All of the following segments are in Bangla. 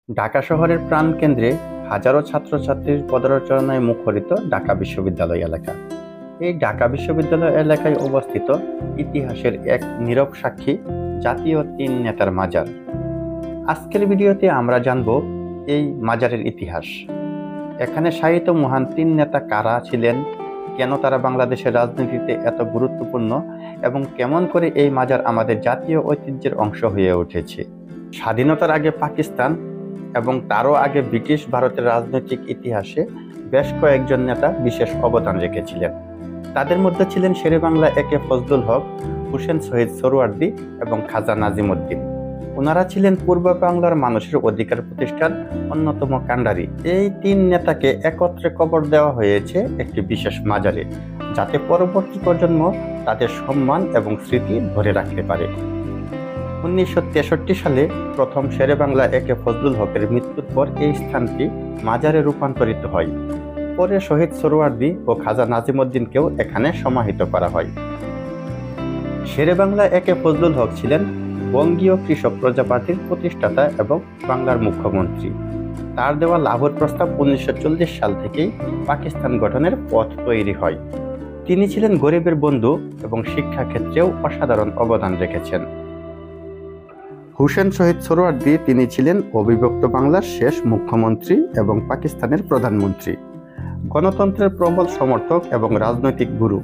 ঢাকা শহরের প্রাণকেন্দ্রে হাজারো ছাত্রছাত্রীর পদচারণায় মুখরিত ঢাকা বিশ্ববিদ্যালয় এলাকা। এই ঢাকা বিশ্ববিদ্যালয় এলাকায় অবস্থিত ইতিহাসের এক নীরব সাক্ষী জাতীয় তিন নেতার মাজার। আজকের ভিডিওতে আমরা জানব এই মাজারের ইতিহাস। এখানে শায়িত মহান তিন নেতা কারা ছিলেন, কেন তারা বাংলাদেশের রাজনীতিতে এত গুরুত্বপূর্ণ এবং কেমন করে এই মাজার আমাদের জাতীয় ঐতিহ্যের অংশ হয়ে উঠেছে। স্বাধীনতার আগে পাকিস্তান এবং তারও আগে ব্রিটিশ ভারতের রাজনৈতিক ইতিহাসে বেশ কয়েকজন নেতা বিশেষ অবদান রেখেছিলেন। তাদের মধ্যে ছিলেন শেরেবাংলা একে ফজলুল হক, হুসেন শহীদ সোহরাওয়ার্দী এবং খাজা নাজিমউদ্দিন। ওনারা ছিলেন পূর্ব বাংলার মানুষের অধিকার প্রতিষ্ঠার অন্যতম কাণ্ডারি। এই তিন নেতাকে একত্রে কবর দেওয়া হয়েছে একটি বিশেষ মাজারে, যাতে পরবর্তী প্রজন্ম তাদের সম্মান এবং স্মৃতি ধরে রাখতে পারে। 1963 সালে প্রথম শেরেবাংলা একে ফজলুল হকের মৃত্যুর পর এই স্থানটি মাজারে রূপান্তরিত হয়। পরে শহীদ সোহরাওয়ার্দী ও খাজা নাজিমউদ্দিনকেও এখানে সমাহিত করা হয়। শেরেবাংলা একে ফজলুল হক ছিলেন বঙ্গীয় কৃষক প্রজা পার্টির প্রতিষ্ঠাতা এবং বাংলার মুখ্যমন্ত্রী। তার দেওয়া লাহোর প্রস্তাব 1940 সাল থেকেই পাকিস্তান গঠনের পথ তৈরি হয়। তিনি ছিলেন গরিবের বন্ধু এবং শিক্ষা ক্ষেত্রেও অসাধারণ অবদান রেখেছেন। হুসেন শহীদ সোহরাওয়ার্দী তিনি ছিলেন অবিভক্ত বাংলার শেষ মুখ্যমন্ত্রী এবং পাকিস্তানের প্রধানমন্ত্রী, গণতন্ত্রের প্রবল সমর্থক এবং রাজনৈতিক গুরু।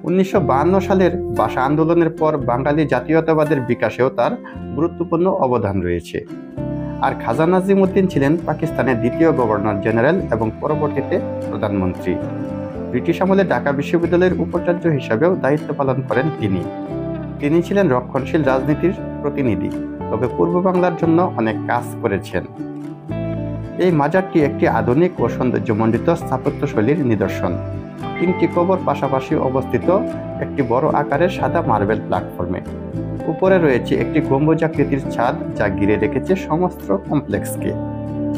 1952 সালের ভাষা আন্দোলনের পর বাঙালি জাতীয়তাবাদের বিকাশেও তার গুরুত্বপূর্ণ অবদান রয়েছে। আর খাজা নাজিমউদ্দিন ছিলেন পাকিস্তানের দ্বিতীয় গভর্নর জেনারেল এবং পরবর্তীতে প্রধানমন্ত্রী। ব্রিটিশ আমলে ঢাকা বিশ্ববিদ্যালয়ের উপাচার্য হিসাবেও দায়িত্ব পালন করেন তিনি ছিলেন রক্ষণশীল রাজনীতির প্রতিনিধি, তবে পূর্ব বাংলার জন্য অনেক কাজ করেছেন। এই মাজারটি একটি আধুনিক ও সৌন্দর্যমণ্ডিত স্থাপত্যশৈলীর নিদর্শন। তিনটি কবর পাশাপাশি অবস্থিত একটি বড় আকারের সাদা মার্বেল প্ল্যাটফর্মে। উপরে রয়েছে একটি গম্বুজাকৃতির ছাদ, যা ঘিরে রেখেছে সমস্ত কমপ্লেক্সকে।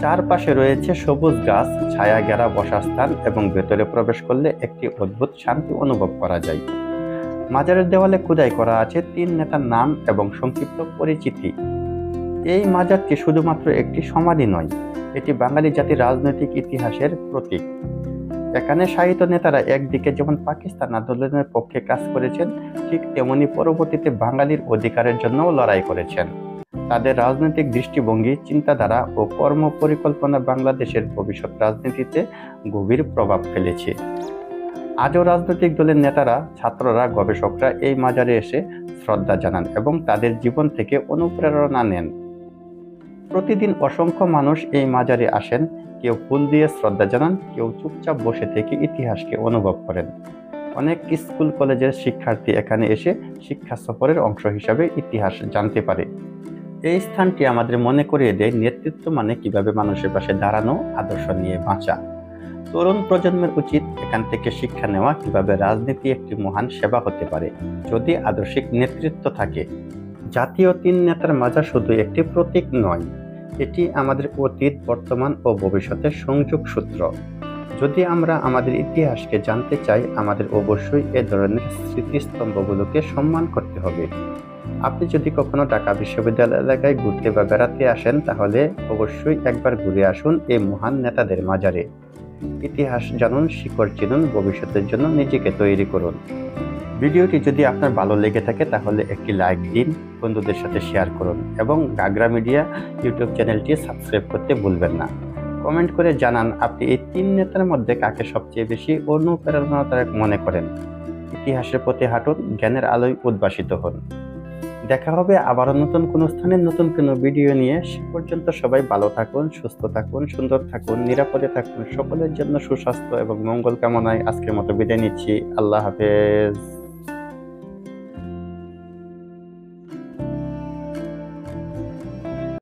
চারপাশে রয়েছে সবুজ গাছ, ছায়া ঘেরা বসার স্থান এবং ভেতরে প্রবেশ করলে একটি অদ্ভুত শান্তি অনুভব করা যায়। মাজারের দেওয়ালে খোদাই করা আছে তিন নেতার নাম এবং সংক্ষিপ্ত পরিচিতি। এই মাজারটি শুধুমাত্র একটি সমাধি নয়, এটি বাঙালি জাতির রাজনৈতিক ইতিহাসের প্রতীক। এখানে শায়িত নেতারা একদিকে যেমন পাকিস্তান আন্দোলনের পক্ষে কাজ করেছেন, ঠিক তেমনি পরবর্তীতে বাঙালির অধিকারের জন্যও লড়াই করেছেন। তাদের রাজনৈতিক দৃষ্টিভঙ্গি, চিন্তাধারা ও কর্মপরিকল্পনা বাংলাদেশের ভবিষ্যৎ রাজনীতিতে গভীর প্রভাব ফেলেছে। আজও রাজনৈতিক দলের নেতারা, ছাত্ররা, গবেষকরা এই মাজারে এসে শ্রদ্ধা জানান এবং তাদের জীবন থেকে অনুপ্রেরণা নেন। প্রতিদিন অসংখ্য মানুষ এই মাজারে আসেন, কেউ ফুল দিয়ে শ্রদ্ধা জানান, কেউ চুপচাপ বসে থেকে ইতিহাসকে অনুভব করেন। অনেক স্কুল কলেজের শিক্ষার্থী এখানে এসে শিক্ষা সফরের অংশ হিসাবে ইতিহাস জানতে পারে। এই স্থানটি আমাদের মনে করিয়ে দেয় নেতৃত্ব মানে কিভাবে মানুষের পাশে দাঁড়ানো, আদর্শ নিয়ে বাঁচা। তরুণ প্রজন্মের উচিত এখান থেকে শিক্ষা নেওয়া কিভাবে রাজনীতি একটি মহান সেবা হতে পারে যদি আদর্শিক নেতৃত্ব থাকে। জাতীয় তিন নেতার মাজার শুধু একটি প্রতীক নয়, এটি আমাদের অতীত, বর্তমান ও ভবিষ্যতের সংযোগ সূত্র। যদি আমরা আমাদের ইতিহাসকে জানতে চাই, আমাদের অবশ্যই এ ধরনের স্মৃতিস্তম্ভগুলোকে সম্মান করতে হবে। আপনি যদি কখনো ঢাকা বিশ্ববিদ্যালয় এলাকায় ঘুরতে বা বেড়াতে আসেন, তাহলে অবশ্যই একবার ঘুরে আসুন এই মহান নেতাদের মাজারে। ইতিহাস জানুন, শিকড় চিনুন, ভবিষ্যতের জন্য নিজেকে তৈরি করুন। ভিডিওটি যদি আপনার ভালো লেগে থাকে তাহলে একটি লাইক দিন, বন্ধুদের সাথে শেয়ার করুন এবং গাগরা মিডিয়া ইউটিউব চ্যানেলটি সাবস্ক্রাইব করতে ভুলবেন না। কমেন্ট করে জানান আপনি এই তিন নেতার মধ্যে কাকে সবচেয়ে বেশি অনুপ্রেরণাদায়ক মনে করেন। ইতিহাসের পথে হাঁটুন, জ্ঞানের আলোয় উদ্ভাসিত হন। দেখা হবে আবারও নতুন কোনো স্থানে নতুন কোনো ভিডিও নিয়ে। সে পর্যন্ত সবাই ভালো থাকুন, সুস্থ থাকুন, সুন্দর থাকুন, নিরাপদে থাকুন। সকলের জন্য সুস্বাস্থ্য এবং মঙ্গল কামনায় আজকের মতো বিদায় নিচ্ছি। আল্লাহ হাফেজ।